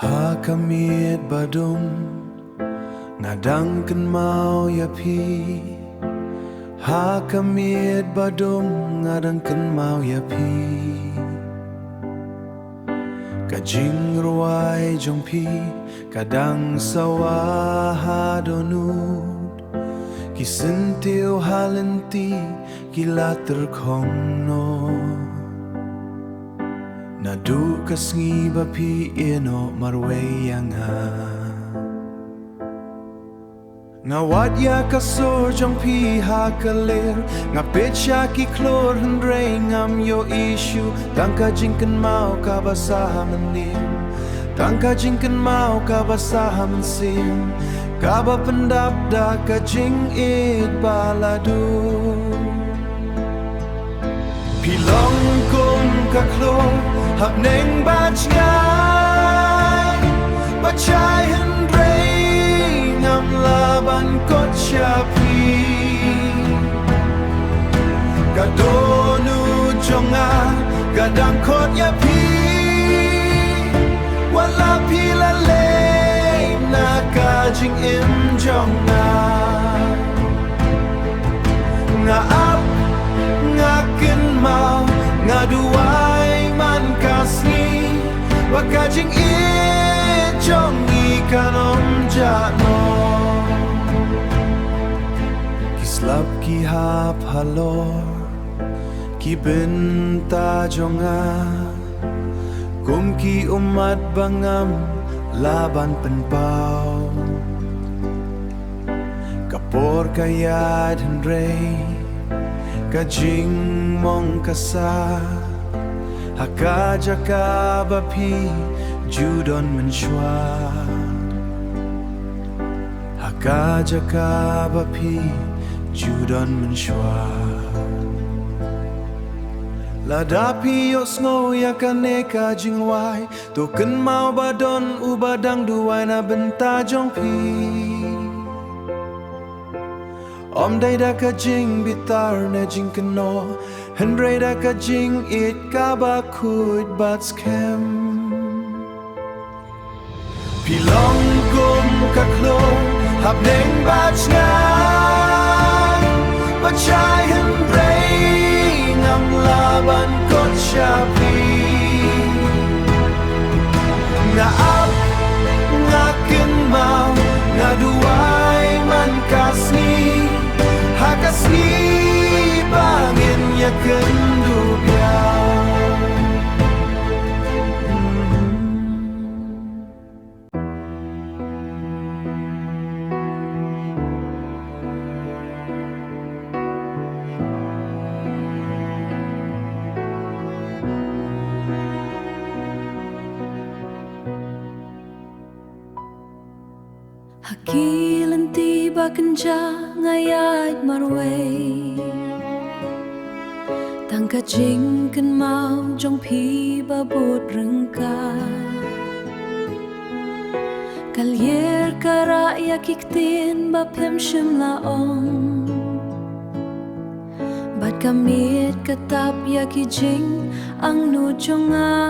Hakamit badum ngadangkan mau ya pi. Hakamit badum ngadangkan mau ya pi. Kajing ruai jong pi kadang sawah donut. Kisentiu halenti kila terkong no. Nadu kasngi bapi ino marwayanga. Ngawat ya kasor jong pi hakalir. Ngapit siya ki klor hendray ngam yo issue. Tangka jingkan mau kabasa menim. Tangka jingkan mau kabasa mensim. Kaba pendap da kajing it baladu. Pilong kum kaklor hab neng bachai. Bachai hendray ngam laban kot syapi. Kadonu jonga gadang kot yapi. Wala pila lay na kajing im jonga. Ngaap ngakin mau ngaduai man kasni. Wakajing it jongi kanom jatno. Kislap ki hap halor ki benta jonga. Kum ki umat bangam laban penpau. Kapor kayad hendray kajing mong kasa. Haka jaka bapi judon mensyua. Haka jaka bapi judon mensyua. Ladapi yos ngo ya kane kajing wai. Token mau badon ubadang duai na benta jong pi. Om day da kajing bitar na jing keno. Hendray da kajing it kabakud bat skem. Pilong kum kaklor hab neng bachai. Bachai hendray ngam laban kot syapi. Ngaap ngakin mau ngaduai man kasni. Hakasni bangin ya kendubiau. Hakilan tiba kenja ngayat marway. Tangka jingkan mau jong pi babut rengka. Kalyer karaya kiktin bapem shim laong. Bat kamit katap ya kijing ang nujonga.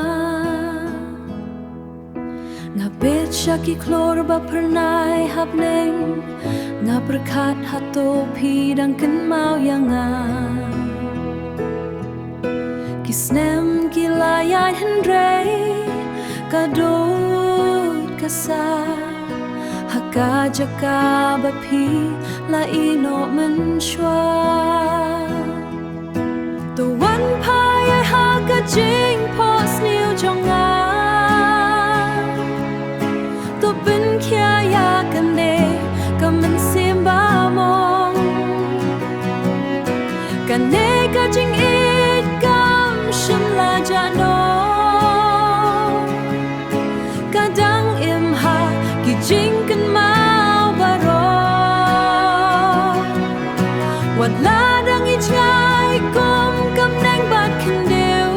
Ngapit siya ki klor ba pernay hapneng. Nga berkat hato pidang ken mau yanga. Kisnem kilayay hendray kadot kasa. Haka jaka bapi la ino mensyua. Tuwan payay haka jing pos niu jonga. Ben kia ya kane kamen simba mong kane kajing it kam shimla jano kadang imha kijing kan mau baro wat ladang ijngai kum kam neng bat kendeu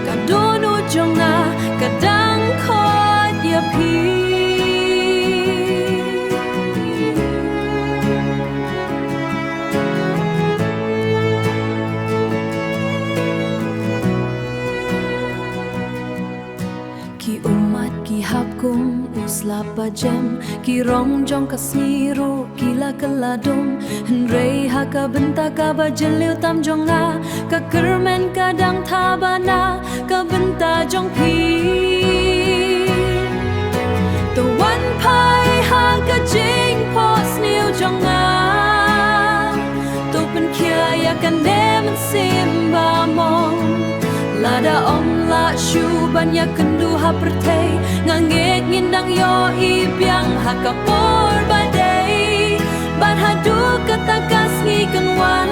kadono jonga kadang kot ya pi. Ki umat ki hapkum uslap bajem ki rong jong kasniru kila keladum henrei haka benta ka bajeliu tam jonga ka kermen kadang tabana ka benta jong pi the one pai haka jing pos niu jonga to pen kia ya kan nem simba mong lada om la shu banyak kendu haperte ngangek ngindang yo ibiang hakapor badai ban hadu katakas ngikenwan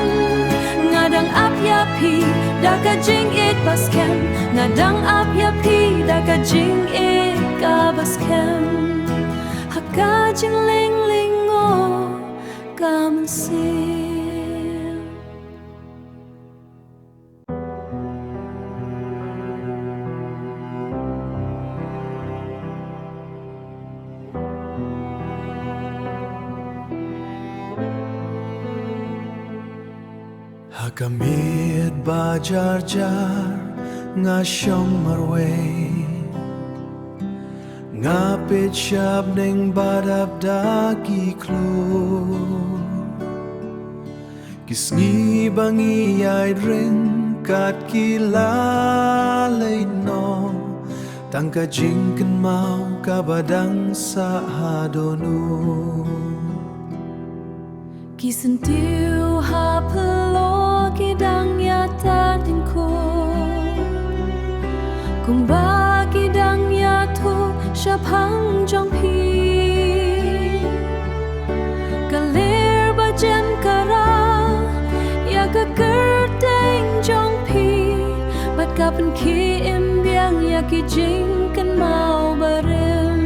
ngadang ap yapi daka jing it baskem ngadang ap yapi daka jing it ka baskem haka jing ling lingo kamsi Hakamid bajar-jar nga siyang marway ngapit siyab ning badabdagi klur kisngi bangi ay rin kat kilalay no tangka jingken mau kabadang sa hadonu kisentiu hapelo kidang yata dingko kumba kidang yatu syabhang jong pi galir bajem kara ya kekerteng jong pi bat kapan ki imbiang ya ki jingken mau barem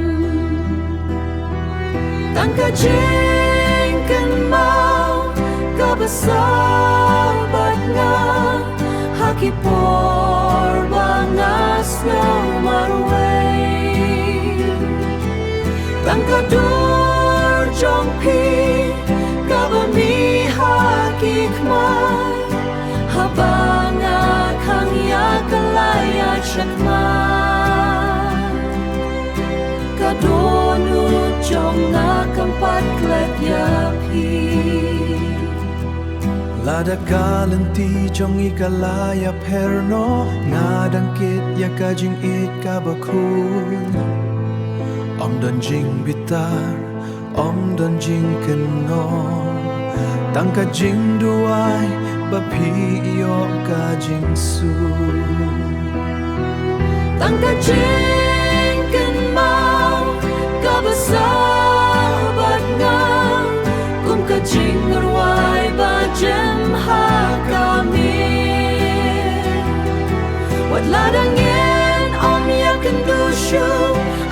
tangka jingken mau kabasabat nga hakipor bangas no marway tangka dur jong pi kabami hakikmay habanga kang yakalaya syakmay kadonu jong nakampat klet yapi lada kalanti jong ikalaya perno ngadangkit ya kajing it kabakun om don jing bitar om don jing keno tangka jing duai bapi iyo kajing su tangka jing ken mau kabasabat nga kum kajing ngarwai bajem hakamir wat ladangin om yakin dusyu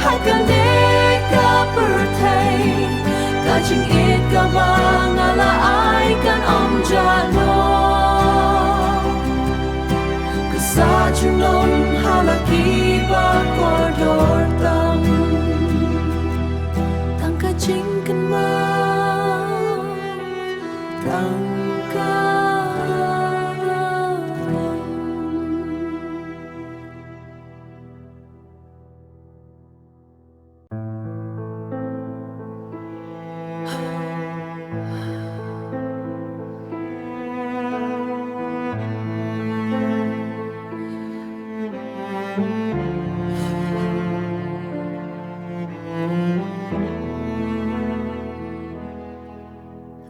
hakan deka pertai kajing it kabang ala ai kan om jano kesajunon halaki bakordor tam tangka jingken mau tangka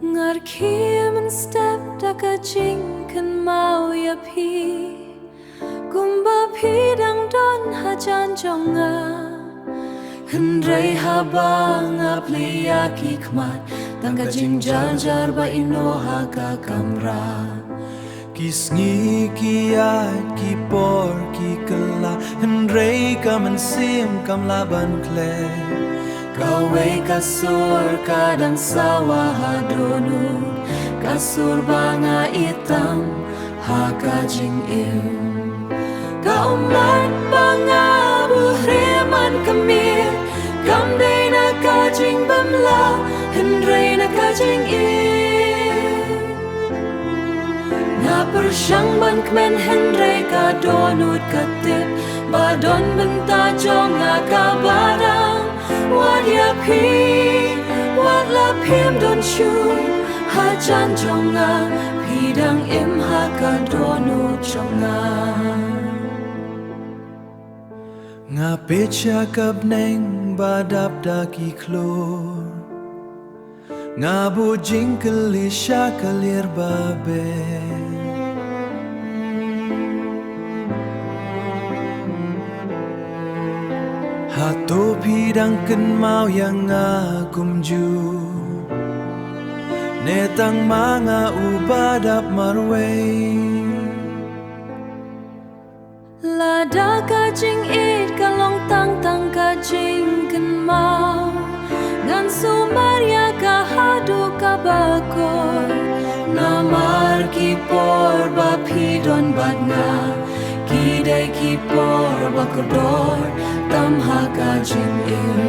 ngar kim step daka jingken mau ya pi kumba pi dang don hajan jonga henrei habang aplia kikmat tangka jing jar ba ino haka kamra kisngi kiat kipor kikela henrei kamen sim kam laban kle kawe kasur kadang sawah hadonu kasur banga itam hakajing im kaumat banga buhreman kemir kamdei na kajing bamla henrei na kajing im na persyang ban kmen henrei ka donut katip badon benta jong wat ya pi wat la phim don chu ha chan jonga pi dang im ha ka do nu jonga nga pecha kap neng badap daki klor nga bu jingkeli shakalir babe hato pidang ken mau yang nga kumju netang mga ubadap marway la da ka jing it ka long tang tang ka jing kan mau ngan su maria ka hadu ka bakor na mar ki por ba phi don bat nga ki dai ki por ba ko dor tam ha ka jing in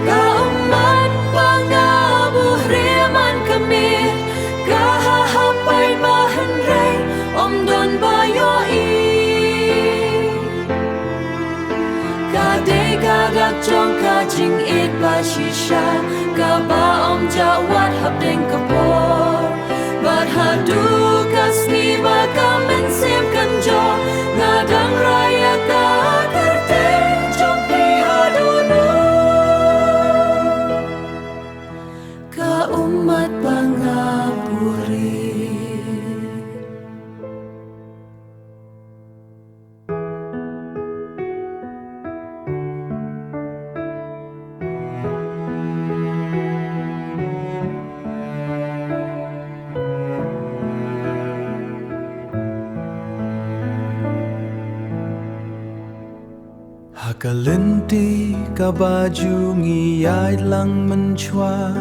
ka umman pa nga bu reman kami ka ha pai ba han rei om don ba yo i ka de ka dak chong ka jing it ba shisha ka ba om ja wat hab deng ka por but ha du ka sni ba ka men sim kan jo nga dang raya ka karte jong pi ha du nu ka umat pangapuri Hakalenti ka baju ngiyay lang menchwa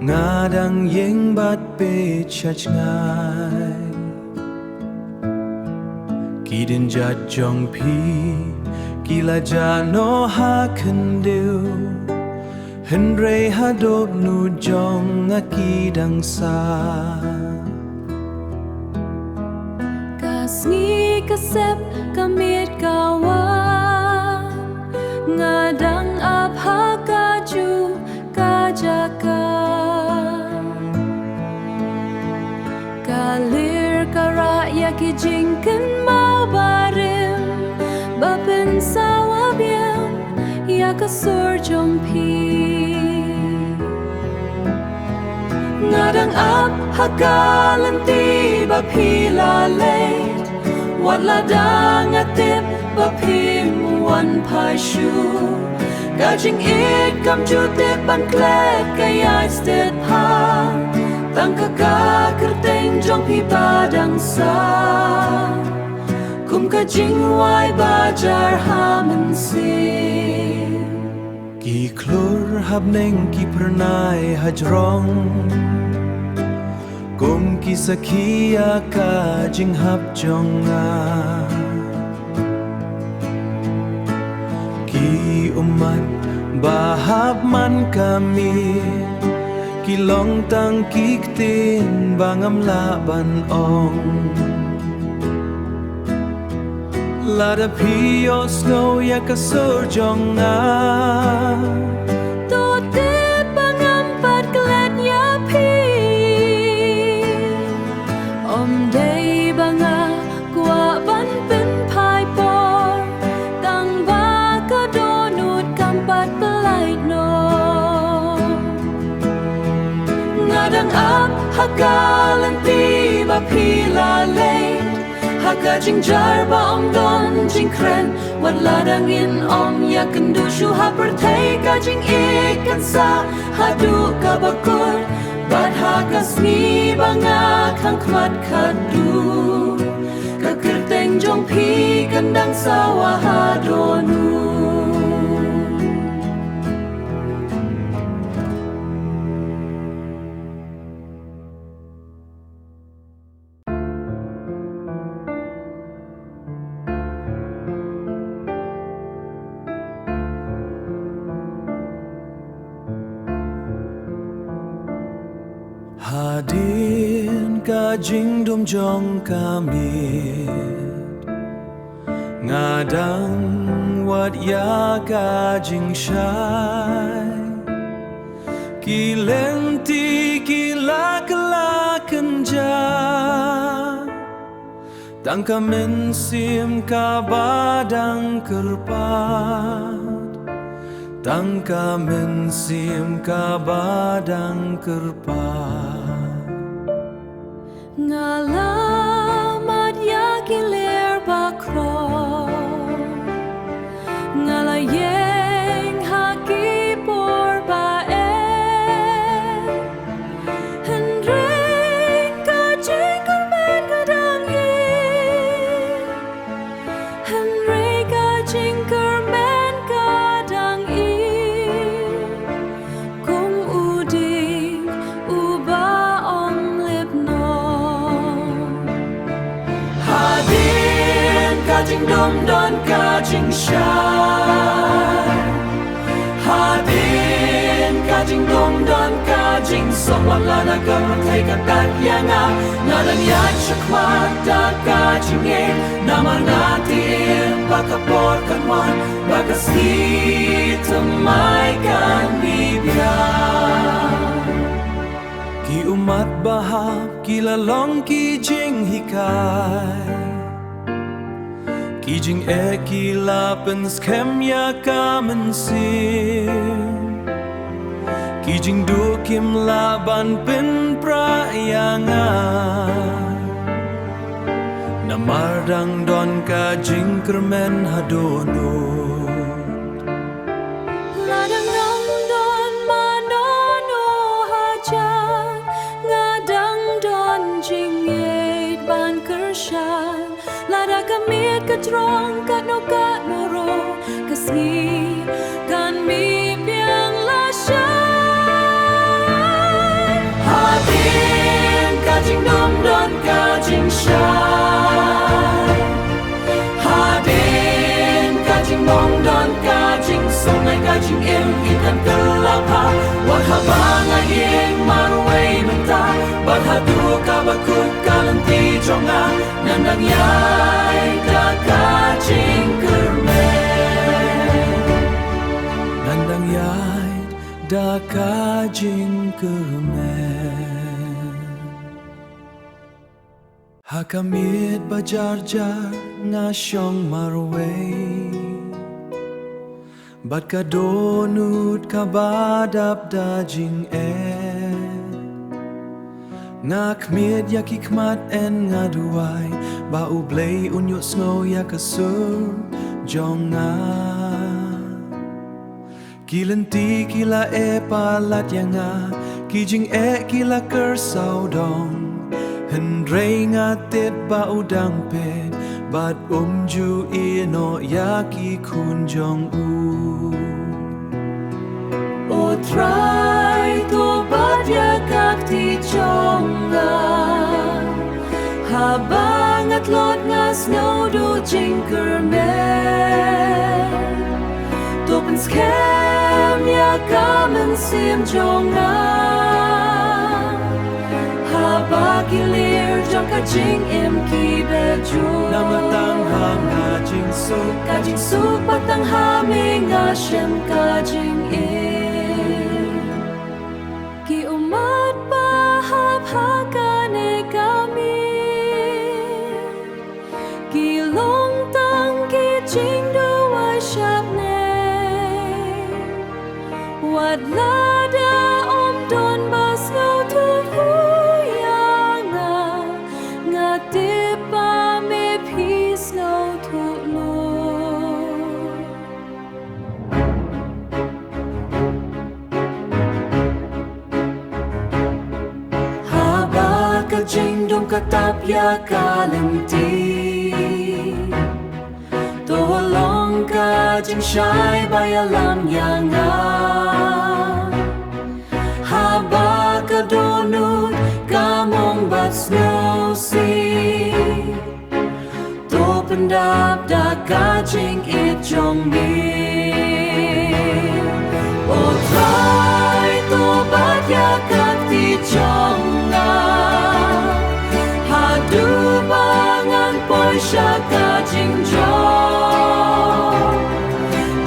ngadang yeng bat pe chach ngai kidin jat jong pi kila jano ha kendiu henre ha dop nu jong akidang sa kasngi kasep kamit kawan ngadang ap ha kaju kajaka kalir kara yaki jingken mau barim bapen sawabian yakasur jompi ngadang ap hakalanti bapila late wat ladang atip bapim wan pashu gajing it kam jute ban klet kaya stet pa tang kaka kerteng jong pi padang sa kum kajing wai bajar hamen si ki klur hab neng ki pernai hajrong kum ki sakia ka jing hab jonga ki umat bahab man kami ki long tang kiktin bangam laban ong lada pios no yakasur jonga hakalanti bapila late hakajing jar ba om don jing kren wat ladang in om yakan du shu ha pertai kajing ikan sa hadu kabakor bat hakasni banga kang kmat kadu kakirteng jong pi kandang sawa hadonu Hadin ka jing dum jong kamit ngadang wat ya ka jing shai Kilenti kila kala kenja Tangka mensim ka badang kerpat Tangka mensim ka badang kerpat Ngalamat ya kilir bakro Ngalayeng haki por bae Hendrik kajing kermen kadang Henry kajing kermen kadang Kung uding uba om lipno Hadin kajing dom don kajing syai Hadin kajing dom don kajing song lana kamatay katat yanga Nalang yan syakmat da kajing Nama natin pakapor kanwan Bakas hitamay kan bibiyang Ki umat bahap kilalong kijing hikay Kijing kilapan skemya kamensim Kijing dukim laban pin prayangan Namardang don kajing kermen hadonut Ladang don manono hajan Ngadang don jingit ban kersyan Lada kamit katrong katno katnoro Kasngi kan bibiang lasyan Hadin kajing dom don kajing syai Hadin kajing dom don kajing sungai kajing ikan kelapa Wahabang aying marway mentah Badhadu kabakut kalenti jonga Nandang yay da kajing kermen Nandang yay da kajing kermen Hakamit bajar-jar ngasyong marway Bat kadonut kabadap dajing Ngakmit yakikmat en ngaduay Bau blay unyuk snow yakasur jonga Kilenti kila palat yanga Kijing kila kersau dong Hendray ngatit bau dangpet Bat umju ino yaki kunjong O try to bat yakak ti chonga Habang at lot nga snow do jinkermen Topen skem yakamen sim jonga Habakilir jong kajing ki beju Namatang hang kajing suk patang haming asyam kajing Ki umat bahap hakane kami Ki long tang ki jing duway syapne Wat lada om don bas ngau tuyanga Ngatipa me pis ngau tuklo Haba kajing dom katap ya kalenti Tolong kajing syai bayalam yanga Haba kadonut kamong bat snow sea To pendap da kajing jong bi O try to bat yakak ti jonga Hadu bangan poi sya kajing jong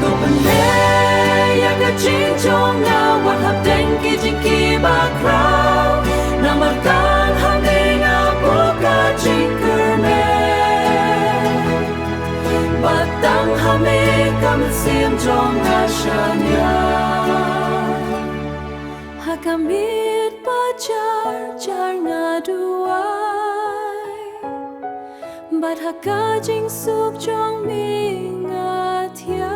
To pende yaga jing jong na wat hab deng ki jing ki ba krau na mar kan ham ding a boka jing kerme batang hame kam sim jong na shanya hakamit pacar jar nga duai bat haka jing suk jong mi nga thia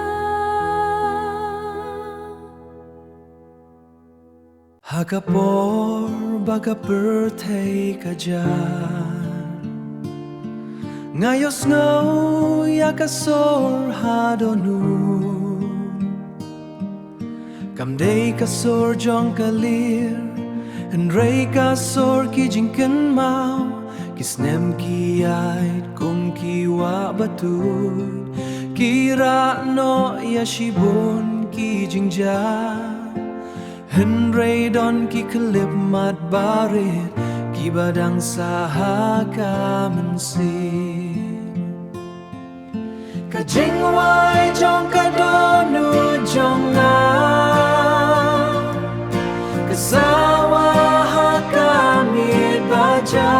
Hakapor baga birthday ka dyan Ngayos ngaw yakasor hadonu Kamday kasor jong kalir Henry kasor ki jingken mau Kisnem ki ait kung kiwa batud Kira no yashibun ki jingja Henry don ki kelip mat barit Ki badang sahaka mensin Kajing wai jong kadonu jong nga Kasawa hakamit bajan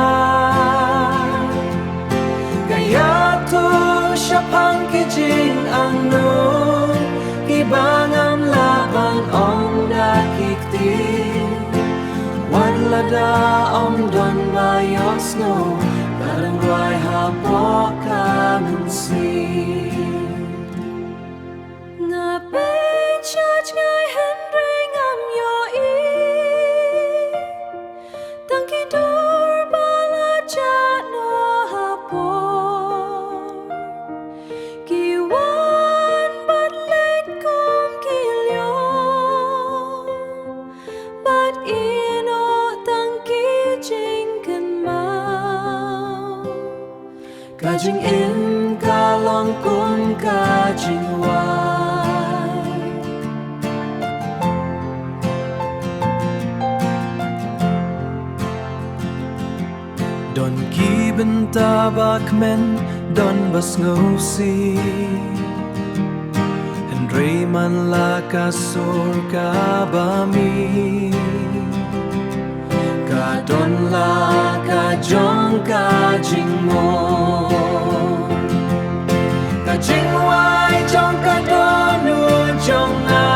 Kaya tu syapang kijing ang nun Kibangam labang om dakikti Wadlada om don bayos no Barang ruai hapoka mensin Ngapit church ngai Henry ngam yo i Tangki dur bala jano hapo Kiwan bat let kum kilyo Bat ino tangki jingken mau Kajing in kalong kum kajing wai Don ki benta bakmen don bas ngosi Henry man la kasor ka bami Ka don la ka jong ka jing mo Ka jing wai jong ka donu jong nga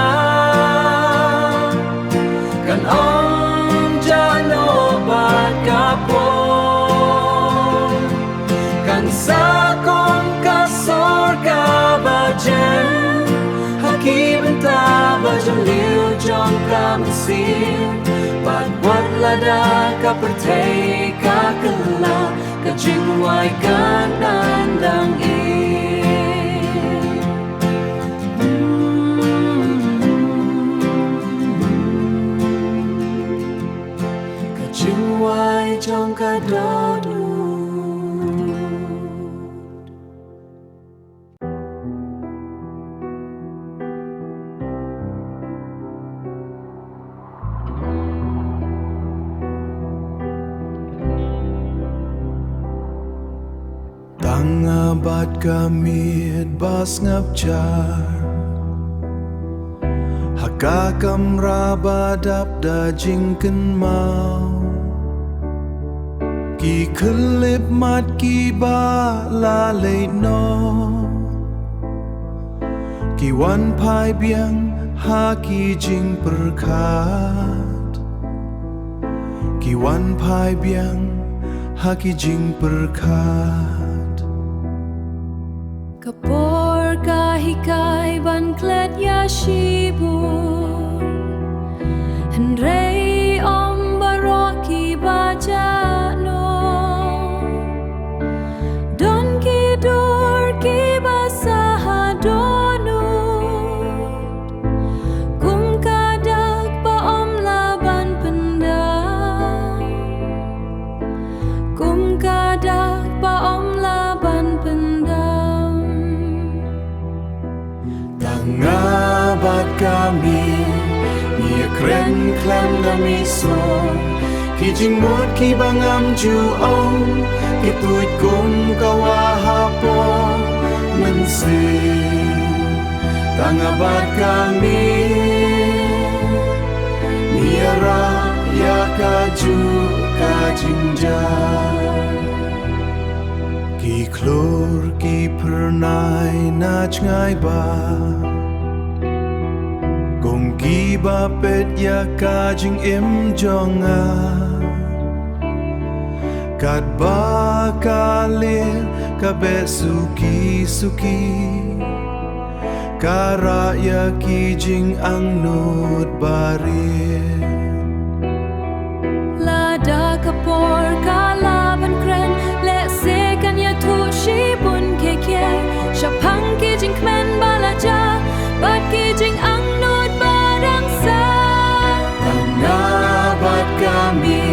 Kan om jano bat kapon Kan sa kong kasor ka bajen Haki benta bajen liu jong ka mensin Bat wat lada ka pertei ka kela Ka jing wai ka nandang Ka jing wai jong ka dodu Tangabat kamit bas ngapcar Hakakam rabadap da jingken mau Ki kelip mat ki ba la leit no Ki wan pai biang ha ki jing perkat Ki wan pai biang ha ki jing perkat Kapor kahikai ban klet yashibun Henry om baroki bajano Don ki dur ki basaha donu Kum kadak ba om laban pendam Kum kadak ba om laban pendam Ngabat kami Nia kren klem na miso Kijing mut ki bangam ju ong Kituit kum kawahapo Mensin Tangabat kami Kiara ya kaju kajinjar Ki klor ki pernai nach ngai ba Gom ki ba pet ya kajing im jonga Kat ba kalir kabe suki Kara ya kijing ang nut barir Lada kapor kalaban kren Le sekan ya tu shibun keke Shapang kijing kmen balaja Bat kijing ang nut barang sa Tanga bat kami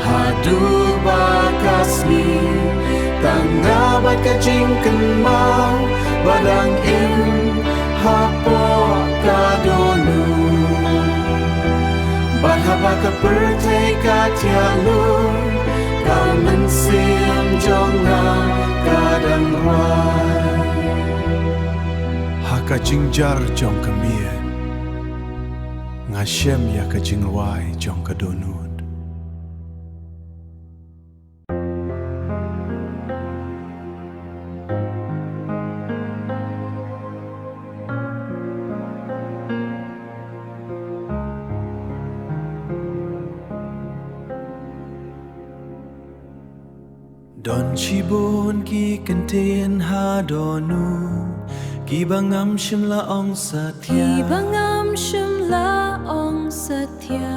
Hadu bakasni Tanga bat kajing kenmau Badang im hapo kadonu Bahaba ka pertai ka tialur Kau mensiam jonga kadang ruai Haka jingjar jong kamien Ngashem ya ka jingruai jong kadonu Don chibon ki kenten ha donu Ki bangam shimla ong satya Ki bangam shimla ong satya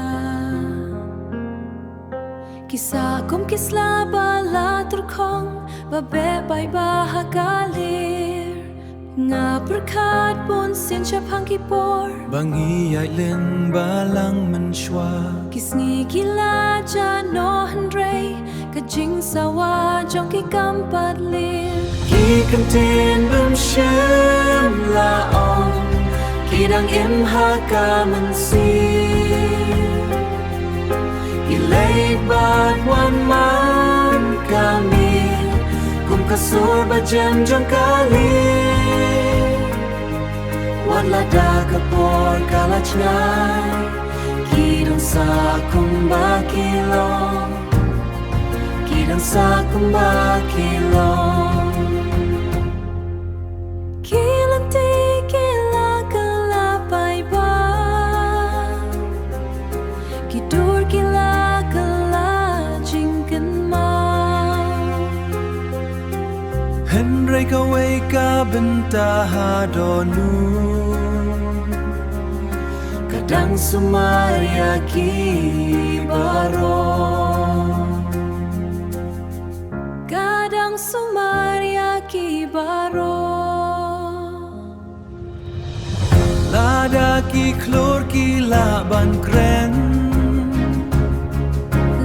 Kisa kum kisla bala turkong Babe bay bahagalir Nga berkat pun sin syapang kipor Bangi ay len balang menshwa Kisni gila jano hendrei Kajing sawa jong ki kampat lir Ki kenten bam shem la ong Ki dang im haka mensir Ki leit bat wan man kami Kum kasur bajem jong kali Wan lada kapor kalach ngai Ki dang sa kum bakilong Kidang sa kumbakilong Kilang ti kila kalapay ba Kidur kila kala jingkan ma Henry kaway ka bentaha donu Kadang sumarya ki baro Kadang sumarya ki baro Lada ki klor ki laban kren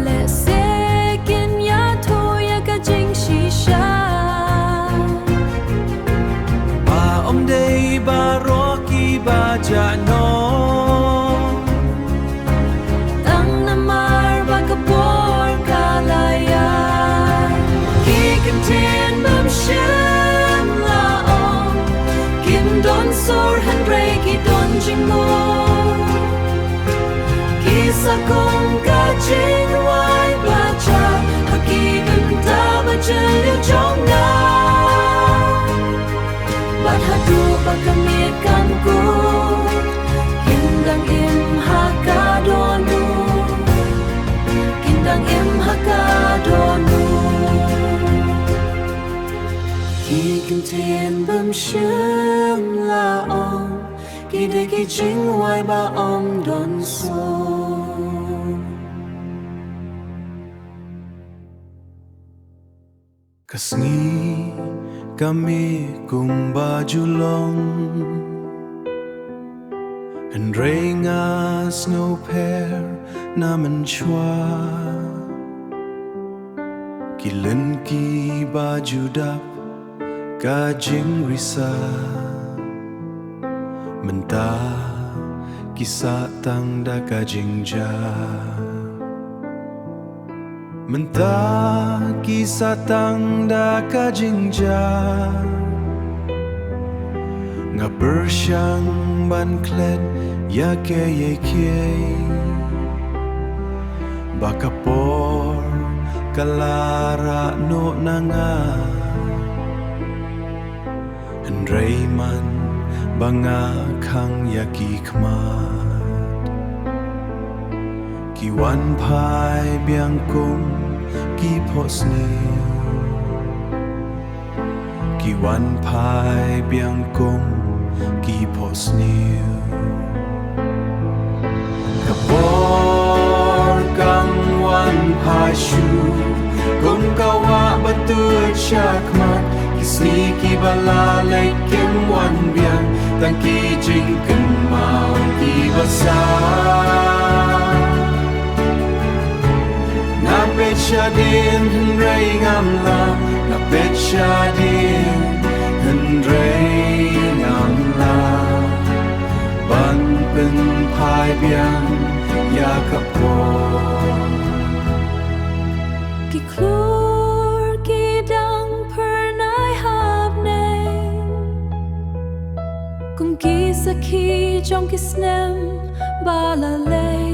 Le sekin ya toya kajing shisha Ba om day baro ki baja no Tang namar bakapor kalayan Kenten bam shem la ong Kim don sor hendrei ki don jingmo Kisa kong kajing wai baca Haki benta bajelil jonga Bat hadu bakamit kanku Kindang im haka donu Kindang im haka donu Ki kenten bam shem la ong Ki de ki jing wai ba om don so Kasngi kami kung bajulong And rengas no pair naman chwa Kilen ki baju dap kajing risa Menta kisah tang da kajing ja Menta kisah tang da kajing ja Nga bersyang ban klet ya ke ye ke bakapor kalara no nanga Rayman banga kang yaki kmat Kiwan pai biang kum ki posniu Kiwan pai biang kum ki posniu Kapor kang wan pai shu kum kawa batut syakmat Kisni ki bala lekim wan biang Tang ki jing ken mau ki basah Napet syadin henrei ngam la Napet syadin henrei ngam la Ban pen pai biang ya kapor Ki klur ki dang Kum ki sakhi jom ki snem balalay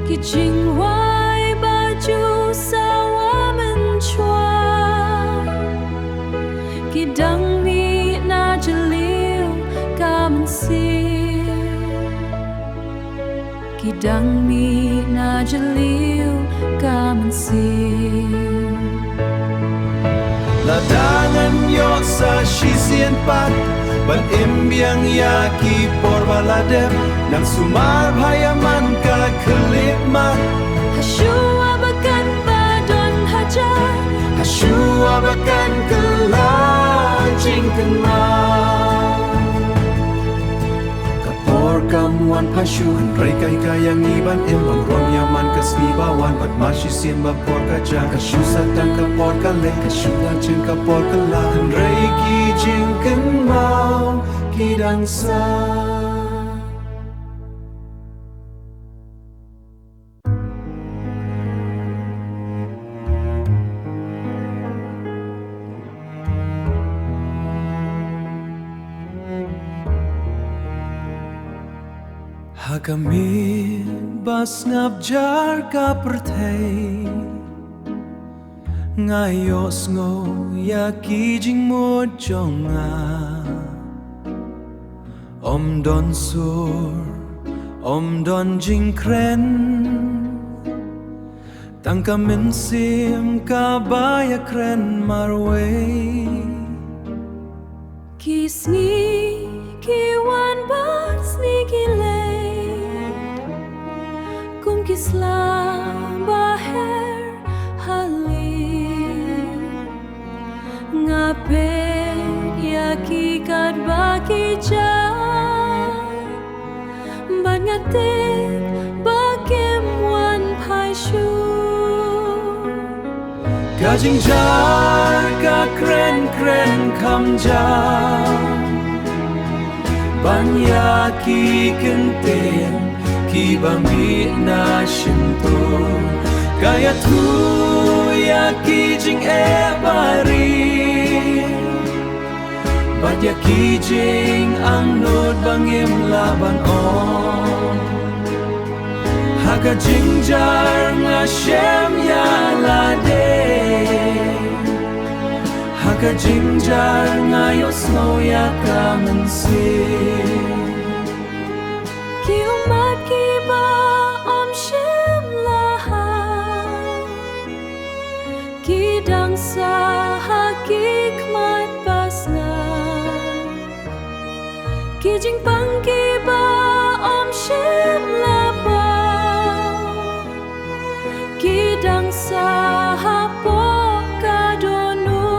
Ki jing wai ba ju sawa men chua Ki dang mi na jalil ka men sir Ki dang mi na jalil ka men sir Ladangan yo sa sisian pat Ban imbiang yaki por baladem Nang sumar hayaman ka kelip mat Hashua bakan badon hajar Hashua bakan kelajing kenal Kapor kamuan pasyu Henrei kai kayang iban imbang rom yaman kasni bawan Bat masih sien bapor kaja Kasyu satang kapor kale Kasyu lajeng kapor kala Henrei ki jing kenal Kidang sa Hakamit bas ngabjar ka pertay Ngayos ngo yaki jing mo jonga Om don sur Om don jing kren Tangka mensim ka baya kren marway Kisni kiwan bas ni gilay Kum kisla baher halim Ngape yaki kad baki jan Ban ngatik bakim wan pai shu Kajing jar ka kren kren kam jar Ban yaki kenten Ki bambi na shinto Kaya tu yaki jing bari Bat yaki jing ang nod bangim laban on Haga jing jar nga shem ya lade Haga jing jar nga yosno ya kamensin Ki umat ki ba om shem laha Ki dang sa hakikmat basna Ki jing pang ki ba om shem laba Ki dang sa hapo kadonu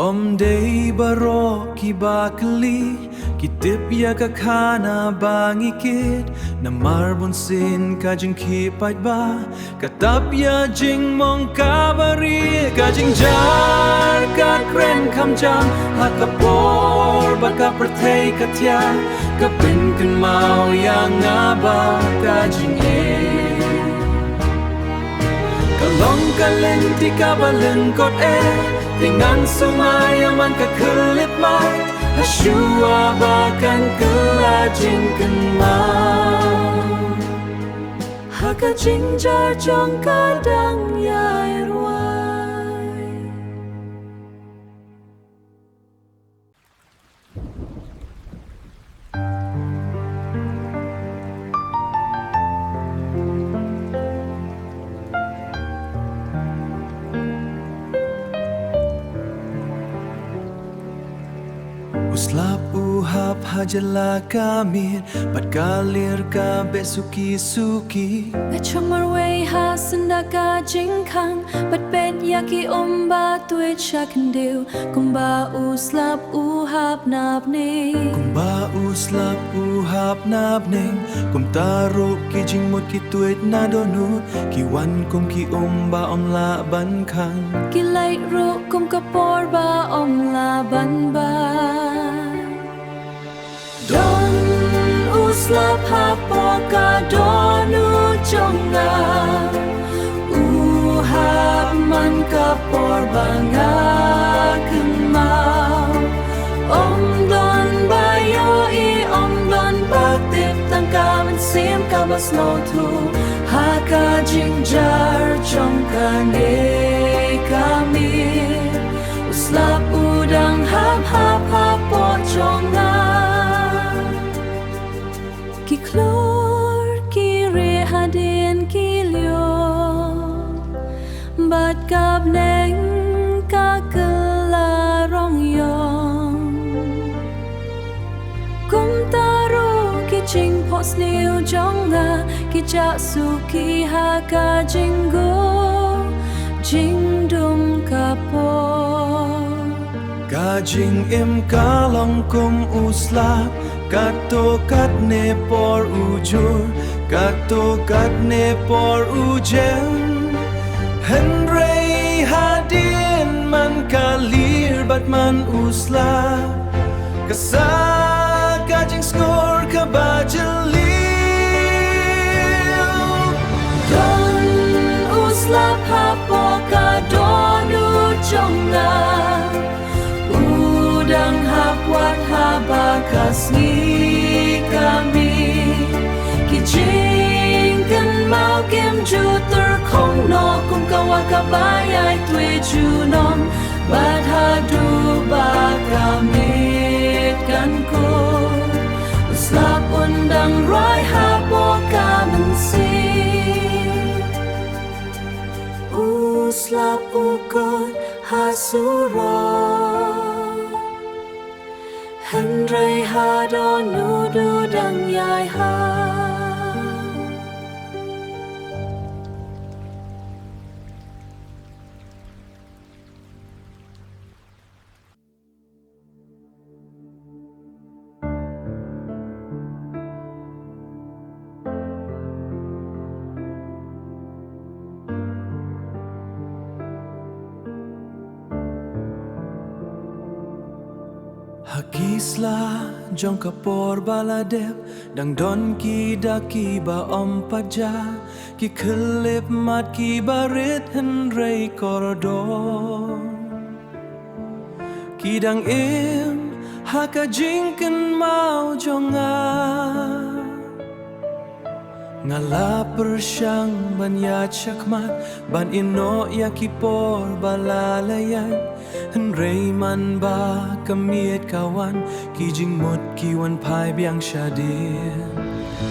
Om day baro ki bakli Kitip ya kakana bangikit Na marbon sin kajing kipait ba Katap ya jing mong kabari Kajing jar ka kren kam jam Hakapor baka pertay katya Kapin kan mau yang ngaba kajing Kalong kalenti kabalengkot Dengan sumayaman kakulit mai Hashua bahkan kelajing kenal haka jinjar jong kadang yai ruai. Uslap uhap hajala kamit Pat kalir ka besuki-suki Ngachamar way ha senda ka jingkang Bat bet yaki omba tuit shakandiw Kumba uslap uhap nabni Kumba uslap uhap nabning Kum taruk ki jingmut ki tuit na donut Ki wan kum ki omba om la ban kang Kilay ru kum kapor ba om laban ba Don uslap hapo ka donu jonga Uhap man kapor ba nga kemau Om don bayo I om don baktip tangka mensim kabas motu Haka jingjar jongka ne kami Uslap udang hap hap hapo jonga Ki klor ki rehadin ki lyo Bat kap neng ka kelarong yong Kum taru ki jing pos niu jonga Ki jak su ki haka jinggo Jing dum kapor Kajing im kalong kum uslap Kato kat ne por ujur Kato kat ne por ujen Henry hadin man kalir bat man uslap Kasa kajing skor kabajalil Don uslap hapo ka donu jonga Udang hapwat habakas ni kami Kijing kan mau kem juter kong no Kum kawa kabayay tue junon Bat hadu bakamit kan ko Uslap undang roy hapo ka mensip Uslap ukot hasurot Henry hado nudu dang yai ha Hakisla jong kapor baladep Dang don ki daki ba om paja Ki kelip mat ki barit henrei korodor Ki dang im haka jingken mau jonga Ngala persyang ban ya cakmat Ban ino ya kipor balalayan Henrei man ba kamiet kawan Kijing mut kiwan pai biang syadir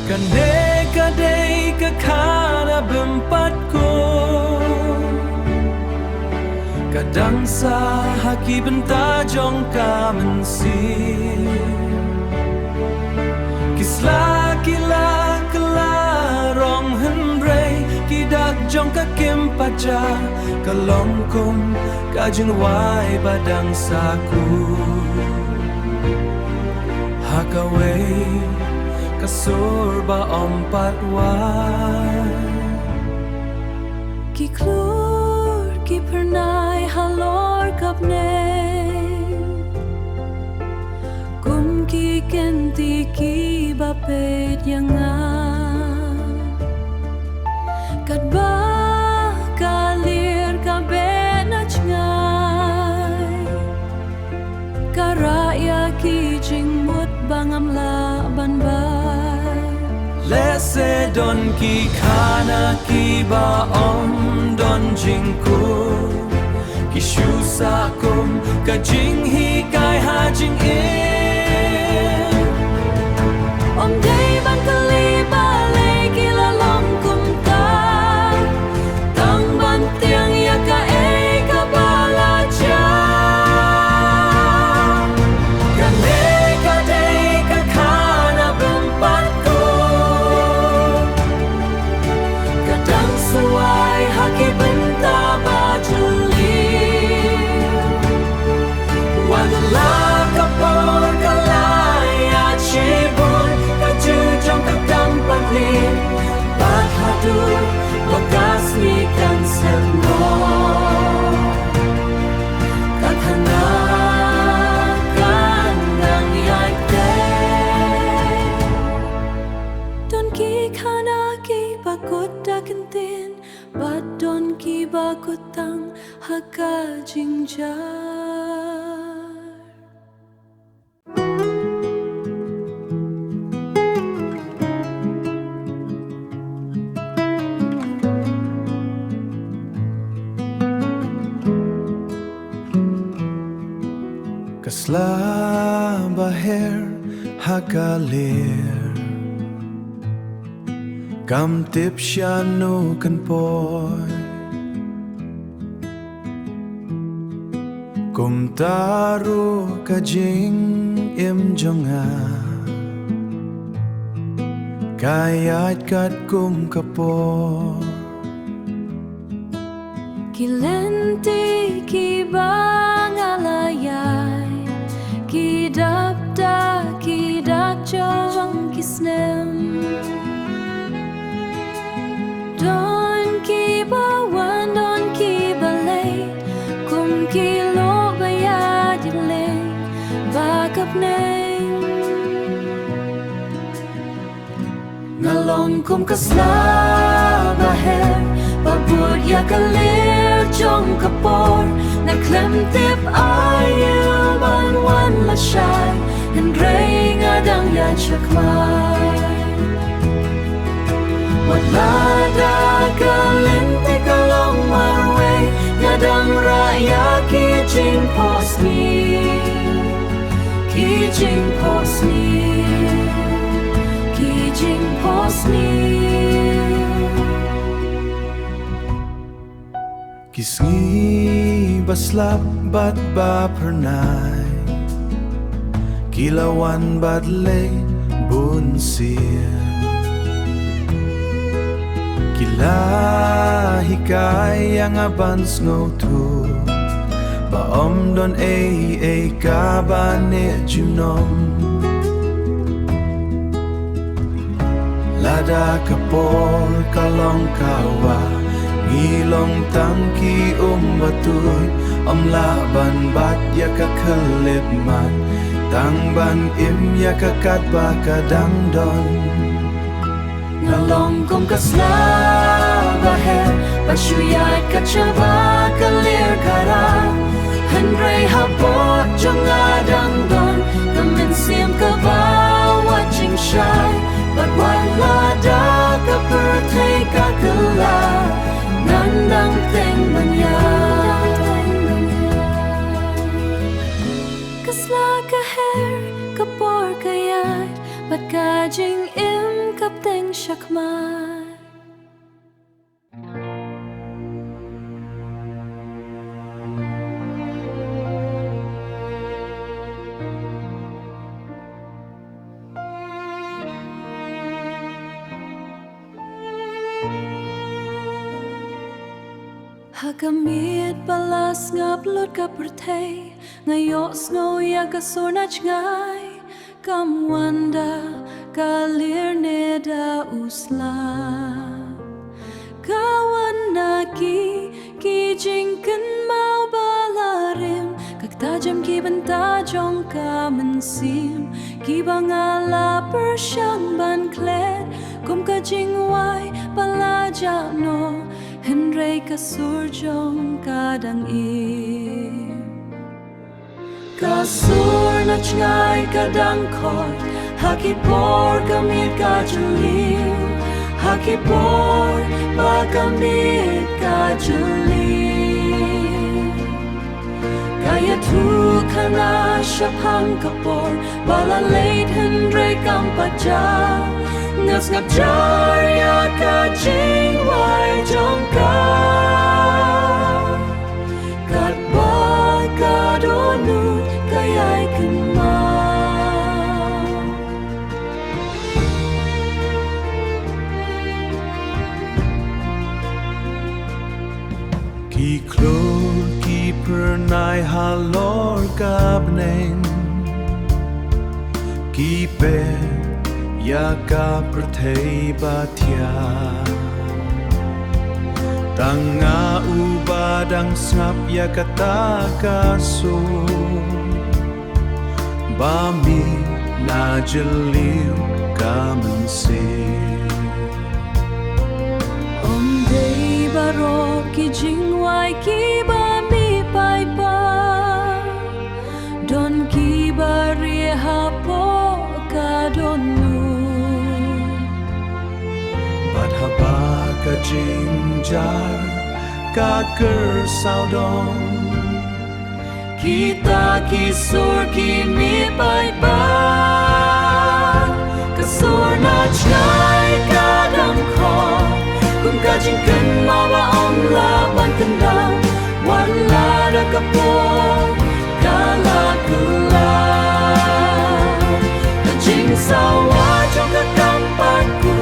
Kane kadai kakana bempat ko Kadang sa haki benta jong ka mensir Kisla kila kelarong henrei Kidak jong ka kim paja Kalongkum kajing wai badang saku Hakaway kasur ba ompat wai Ki klur ki pernai halor kapneng Kum ki kenti ki bapet yanga Kadba kalir kabet nachngai Karaya ki jing mut bangam la ban bai Lese don ki khana ki ba om don jingku ki shu sa kum ka jing hi kai ha jing e om dei ban kali ba le ki la long kum ta tang ban tiang ya ka e ka ba la cha ka ne ka dei ka khana bum pat ko ka dang suai ha ki ben ta ba juli wan la ka por ka la ya chi bon ka ju trong ka dam pan li bat ha du wa gas ni kan sel mo ka khana kan dang yai te don ki khana ki ba kut da kan tin ba don ki ba kut tang ha ka jing jar kasla baher hakalir kam tip shanu kan poy kum taru ka jing im jonga kayat kat kum kapor ki lenti ki bangalayay ki dabda ki dak jawang ki snem don ki bawan don ki balay kum ki lo bayad le bakap neng ngalong kum kasla baher babud ya kalir jong kapor na klem tip ayu man wan la shai and gray ngadang ya chakmai wat la da kalente kalong marwe ngadang raya ki jing pos ni ki jing pos ni ki jing pos ni Kisngi baslap bat ba pernai Kilawan bat le bun sia Kila hikai yang abans ngotu Ba om don e ka ba ne junom Lada kapor kalong kawa ngilong tangki batuy laban bat ya ka khalip man tang ban im ya ka kat ba ka dang don ngalong kum kasla baher pasuyat ka chaba kalir kara hanrei hapot jonga dang don kamen sim ka ba watching shy but wala da ka perthai ka kala nandang teng manya kasla ka her kapor kayat bat ka jing im kap teng shakmat Hakamit balas ngaplut ka pertay ngayos ngoya ka sornach ngay kamwanda kalir neda usla kawan naki ki jingken mau balarim kaktajam ki bentajong ka mensim ki bangala persyang ban klet kum ka jingwai palajano Henry kasurjong kadang im Kasur na chngay kadang kot Hakipor kamit kajuli, hakipor ba kamit kajuli. Kaya tu kana syapang kapor, bala late hendray kampaja, ngas ngap jarya kajing wai jongka. Kat ba kadonut kayay kenma. Ki klor ki pernai halor kabneng Ki pe ya ka pertei batia Tanga ubadang snap ya kata kaso Bami na jeliu kamensi Baro ki jingwai ki ba mi pai pa don ki ba ri ha po ka don nu Bat haba ka jingjar ka ker saudong kita kisur ki mi pai pa kasur na chai ka dam kho kum ka jing kan ma wa ong la ban kan da wan la da ka po ka la ku la ka jing sa wa trong ka kam pan ku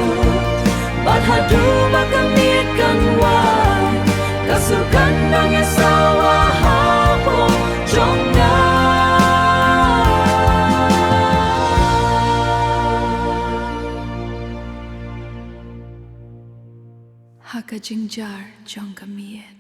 bat ha du ma ka mi kan wa ka su kan dang ya sa wa ha po trong na Haka jingjar jong kamiet